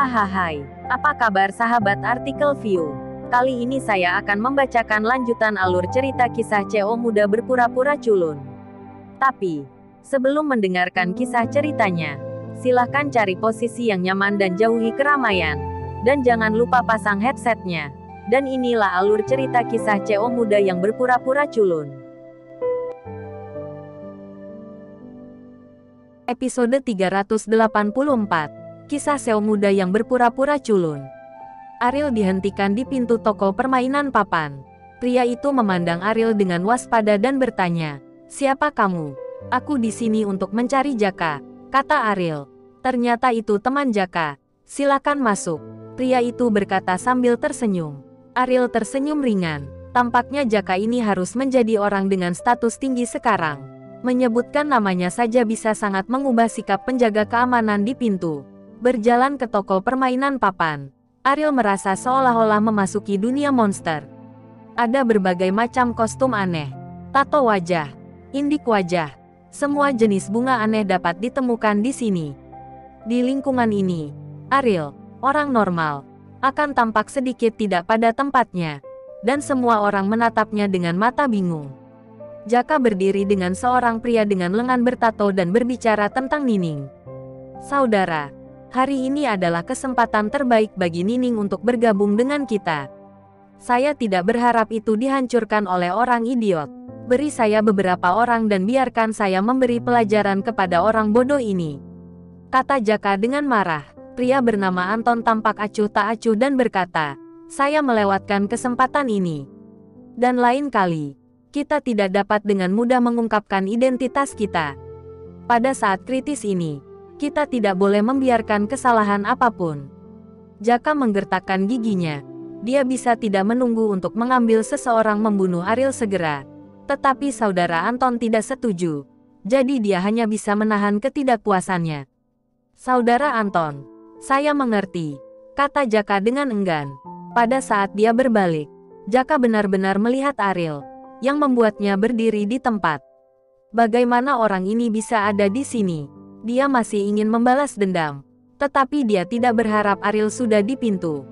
Hahaha, apa kabar sahabat artikel view? Kali ini saya akan membacakan lanjutan alur cerita kisah CO muda berpura-pura culun. Tapi, sebelum mendengarkan kisah ceritanya, silahkan cari posisi yang nyaman dan jauhi keramaian. Dan jangan lupa pasang headsetnya. Dan inilah alur cerita kisah CO muda yang berpura-pura culun. Episode 384. Kisah CEO muda yang berpura-pura culun. Ariel dihentikan di pintu toko permainan papan. Pria itu memandang Ariel dengan waspada dan bertanya, "Siapa kamu?" "Aku di sini untuk mencari Jaka," kata Ariel. "Ternyata itu teman Jaka. Silakan masuk," pria itu berkata sambil tersenyum. Ariel tersenyum ringan. Tampaknya Jaka ini harus menjadi orang dengan status tinggi sekarang. Menyebutkan namanya saja bisa sangat mengubah sikap penjaga keamanan di pintu. Berjalan ke toko permainan papan, Ariel merasa seolah-olah memasuki dunia monster. Ada berbagai macam kostum aneh, tato wajah, indik wajah, semua jenis bunga aneh dapat ditemukan di sini. Di lingkungan ini, Ariel, orang normal, akan tampak sedikit tidak pada tempatnya, dan semua orang menatapnya dengan mata bingung. Jaka berdiri dengan seorang pria dengan lengan bertato dan berbicara tentang Nining. "Saudara, hari ini adalah kesempatan terbaik bagi Nining untuk bergabung dengan kita. Saya tidak berharap itu dihancurkan oleh orang idiot. Beri saya beberapa orang dan biarkan saya memberi pelajaran kepada orang bodoh ini," kata Jaka dengan marah. Pria bernama Anton tampak acuh tak acuh dan berkata, "Saya melewatkan kesempatan ini. Dan lain kali, kita tidak dapat dengan mudah mengungkapkan identitas kita. Pada saat kritis ini, kita tidak boleh membiarkan kesalahan apapun." Jaka menggertakkan giginya. Dia bisa tidak menunggu untuk mengambil seseorang membunuh Ariel segera. Tetapi saudara Anton tidak setuju. Jadi dia hanya bisa menahan ketidakpuasannya. "Saudara Anton, saya mengerti," kata Jaka dengan enggan. Pada saat dia berbalik, Jaka benar-benar melihat Ariel, yang membuatnya berdiri di tempat. Bagaimana orang ini bisa ada di sini? Dia masih ingin membalas dendam. Tetapi dia tidak berharap Ariel sudah di pintu.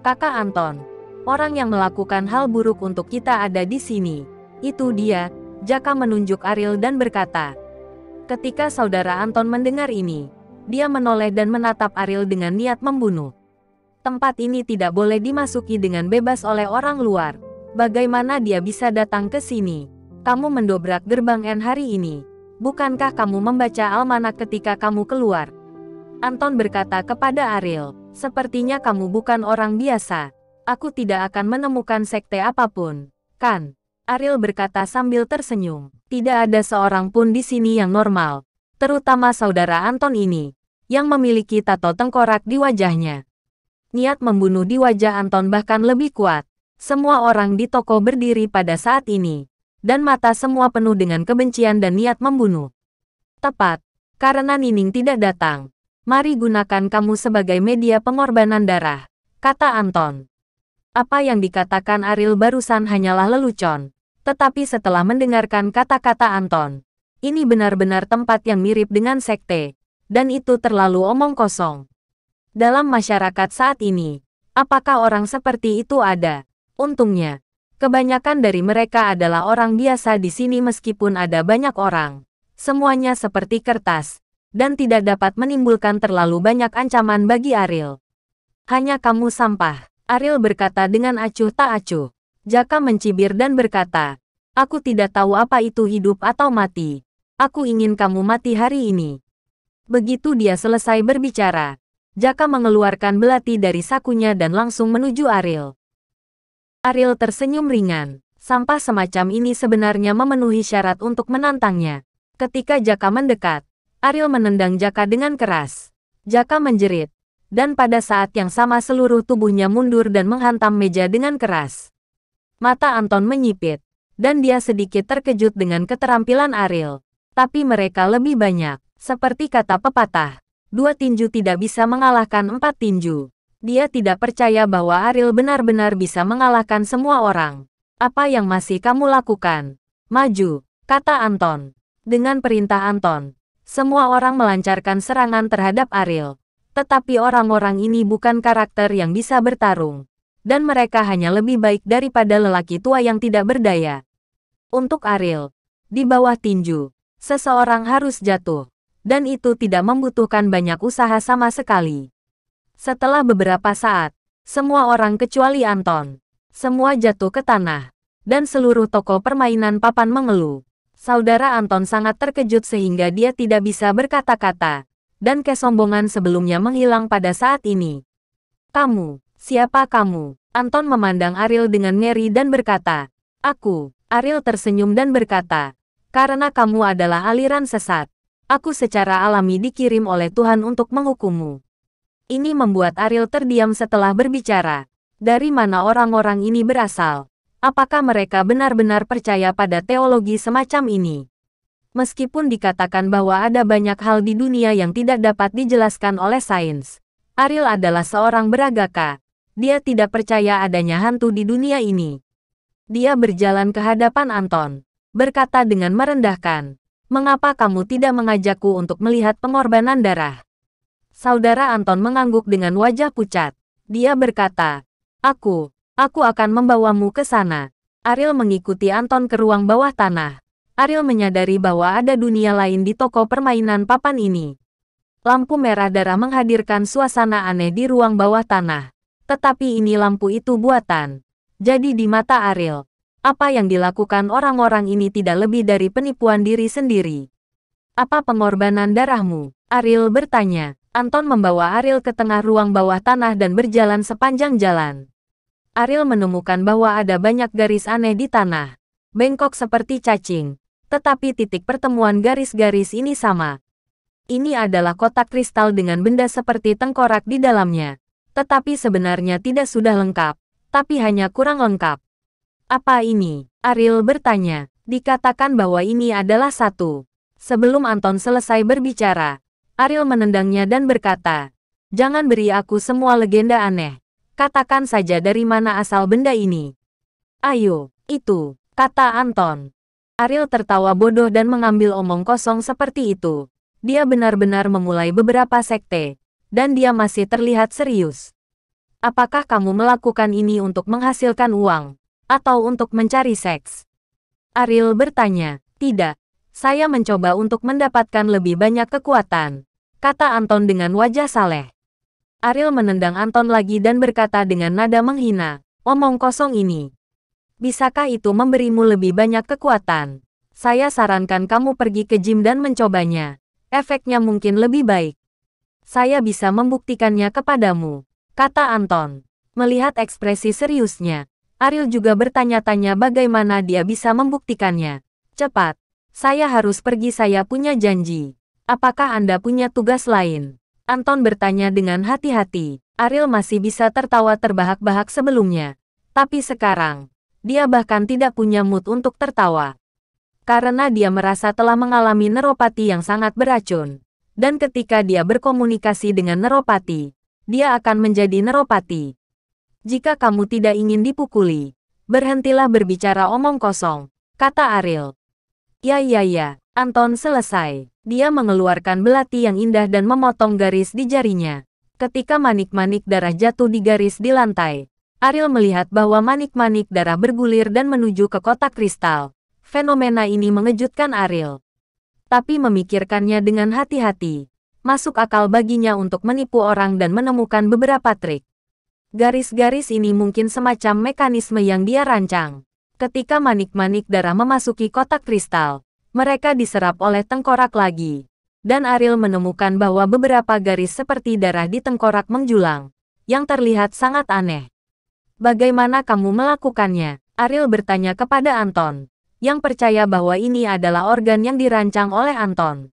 "Kakak Anton, orang yang melakukan hal buruk untuk kita ada di sini. Itu dia," Jaka menunjuk Ariel dan berkata. Ketika saudara Anton mendengar ini, dia menoleh dan menatap Ariel dengan niat membunuh. "Tempat ini tidak boleh dimasuki dengan bebas oleh orang luar. Bagaimana dia bisa datang ke sini? Kamu mendobrak gerbang N hari ini. Bukankah kamu membaca almanak ketika kamu keluar?" Anton berkata kepada Ariel, "Sepertinya kamu bukan orang biasa. Aku tidak akan menemukan sekte apapun, kan?" Ariel berkata sambil tersenyum. "Tidak ada seorang pun di sini yang normal. Terutama saudara Anton ini, yang memiliki tato tengkorak di wajahnya." Niat membunuh di wajah Anton bahkan lebih kuat. Semua orang di toko berdiri pada saat ini. Dan mata semua penuh dengan kebencian dan niat membunuh. "Tepat, karena Nining tidak datang. Mari gunakan kamu sebagai media pengorbanan darah," kata Anton. Apa yang dikatakan Ariel barusan hanyalah lelucon. Tetapi setelah mendengarkan kata-kata Anton, ini benar-benar tempat yang mirip dengan sekte. Dan itu terlalu omong kosong. Dalam masyarakat saat ini, apakah orang seperti itu ada? Untungnya, kebanyakan dari mereka adalah orang biasa di sini meskipun ada banyak orang. Semuanya seperti kertas, dan tidak dapat menimbulkan terlalu banyak ancaman bagi Ariel. "Hanya kamu sampah," Ariel berkata dengan acuh tak acuh. Jaka mencibir dan berkata, "Aku tidak tahu apa itu hidup atau mati. Aku ingin kamu mati hari ini." Begitu dia selesai berbicara, Jaka mengeluarkan belati dari sakunya dan langsung menuju Ariel. Ariel tersenyum ringan. Sampah semacam ini sebenarnya memenuhi syarat untuk menantangnya. Ketika Jaka mendekat, Ariel menendang Jaka dengan keras. Jaka menjerit. Dan pada saat yang sama seluruh tubuhnya mundur dan menghantam meja dengan keras. Mata Anton menyipit. Dan dia sedikit terkejut dengan keterampilan Ariel. Tapi mereka lebih banyak. Seperti kata pepatah, 2 tinju tidak bisa mengalahkan 4 tinju. Dia tidak percaya bahwa Ariel benar-benar bisa mengalahkan semua orang. "Apa yang masih kamu lakukan? Maju," kata Anton. Dengan perintah Anton, semua orang melancarkan serangan terhadap Ariel. Tetapi orang-orang ini bukan karakter yang bisa bertarung. Dan mereka hanya lebih baik daripada lelaki tua yang tidak berdaya. Untuk Ariel, di bawah tinju, seseorang harus jatuh. Dan itu tidak membutuhkan banyak usaha sama sekali. Setelah beberapa saat, semua orang kecuali Anton, semua jatuh ke tanah. Dan seluruh toko permainan papan mengeluh. Saudara Anton sangat terkejut sehingga dia tidak bisa berkata-kata. Dan kesombongan sebelumnya menghilang pada saat ini. Kamu. Siapa kamu? Anton memandang Ariel dengan ngeri dan berkata, Aku. Ariel tersenyum dan berkata, karena kamu adalah aliran sesat. Aku secara alami dikirim oleh Tuhan untuk menghukummu. Ini membuat Ariel terdiam setelah berbicara. Dari mana orang-orang ini berasal? Apakah mereka benar-benar percaya pada teologi semacam ini? Meskipun dikatakan bahwa ada banyak hal di dunia yang tidak dapat dijelaskan oleh sains, Ariel adalah seorang beragaka. Dia tidak percaya adanya hantu di dunia ini. Dia berjalan ke hadapan Anton, berkata dengan merendahkan, mengapa kamu tidak mengajakku untuk melihat pengorbanan darah? Saudara Anton mengangguk dengan wajah pucat. Dia berkata, aku akan membawamu ke sana. Ariel mengikuti Anton ke ruang bawah tanah. Ariel menyadari bahwa ada dunia lain di toko permainan papan ini. Lampu merah darah menghadirkan suasana aneh di ruang bawah tanah. Tetapi ini lampu itu buatan. Jadi di mata Ariel, apa yang dilakukan orang-orang ini tidak lebih dari penipuan diri sendiri. Apa pengorbanan darahmu? Ariel bertanya. Anton membawa Ariel ke tengah ruang bawah tanah dan berjalan sepanjang jalan. Ariel menemukan bahwa ada banyak garis aneh di tanah. Bengkok seperti cacing. Tetapi titik pertemuan garis-garis ini sama. Ini adalah kotak kristal dengan benda seperti tengkorak di dalamnya. Tetapi sebenarnya tidak sudah lengkap, tapi hanya kurang lengkap. Apa ini? Ariel bertanya. Dikatakan bahwa ini adalah satu. Sebelum Anton selesai berbicara, Ariel menendangnya dan berkata, jangan beri aku semua legenda aneh. Katakan saja dari mana asal benda ini. Ayo, itu, kata Anton. Ariel tertawa bodoh dan mengambil omong kosong seperti itu. Dia benar-benar memulai beberapa sekte. Dan dia masih terlihat serius. Apakah kamu melakukan ini untuk menghasilkan uang? Atau untuk mencari seks? Ariel bertanya. Tidak. Saya mencoba untuk mendapatkan lebih banyak kekuatan. Kata Anton dengan wajah saleh. Ariel menendang Anton lagi dan berkata dengan nada menghina. Omong kosong ini. Bisakah itu memberimu lebih banyak kekuatan? Saya sarankan kamu pergi ke gym dan mencobanya. Efeknya mungkin lebih baik. Saya bisa membuktikannya kepadamu, kata Anton. Melihat ekspresi seriusnya, Ariel juga bertanya-tanya bagaimana dia bisa membuktikannya. Cepat, saya harus pergi, saya punya janji. Apakah Anda punya tugas lain? Anton bertanya dengan hati-hati. Ariel masih bisa tertawa terbahak-bahak sebelumnya. Tapi sekarang, dia bahkan tidak punya mood untuk tertawa. Karena dia merasa telah mengalami neuropati yang sangat beracun. Dan ketika dia berkomunikasi dengan neuropati, dia akan menjadi neuropati. Jika kamu tidak ingin dipukuli, berhentilah berbicara omong kosong, kata Ariel. Ya, Anton selesai. Dia mengeluarkan belati yang indah dan memotong garis di jarinya. Ketika manik-manik darah jatuh di garis di lantai, Ariel melihat bahwa manik-manik darah bergulir dan menuju ke kotak kristal. Fenomena ini mengejutkan Ariel. Tapi memikirkannya dengan hati-hati, masuk akal baginya untuk menipu orang dan menemukan beberapa trik. Garis-garis ini mungkin semacam mekanisme yang dia rancang. Ketika manik-manik darah memasuki kotak kristal, mereka diserap oleh tengkorak lagi. Dan Ariel menemukan bahwa beberapa garis seperti darah di tengkorak menjulang, yang terlihat sangat aneh. Bagaimana kamu melakukannya? Ariel bertanya kepada Anton, yang percaya bahwa ini adalah organ yang dirancang oleh Anton.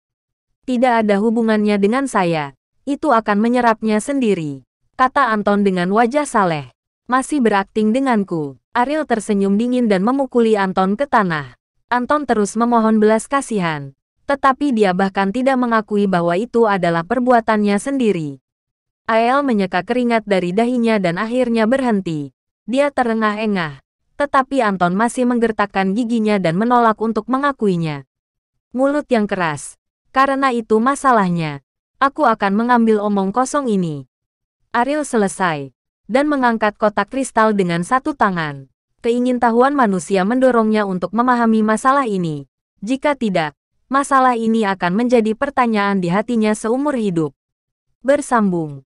Tidak ada hubungannya dengan saya. Itu akan menyerapnya sendiri, kata Anton dengan wajah saleh. Masih berakting denganku. Ariel tersenyum dingin dan memukuli Anton ke tanah. Anton terus memohon belas kasihan. Tetapi dia bahkan tidak mengakui bahwa itu adalah perbuatannya sendiri. Ariel menyeka keringat dari dahinya dan akhirnya berhenti. Dia terengah-engah. Tetapi Anton masih menggertakkan giginya dan menolak untuk mengakuinya. Mulut yang keras. Karena itu masalahnya. Aku akan mengambil omong kosong ini. Ariel selesai dan mengangkat kotak kristal dengan satu tangan. Keingintahuan manusia mendorongnya untuk memahami masalah ini. Jika tidak, masalah ini akan menjadi pertanyaan di hatinya seumur hidup. Bersambung.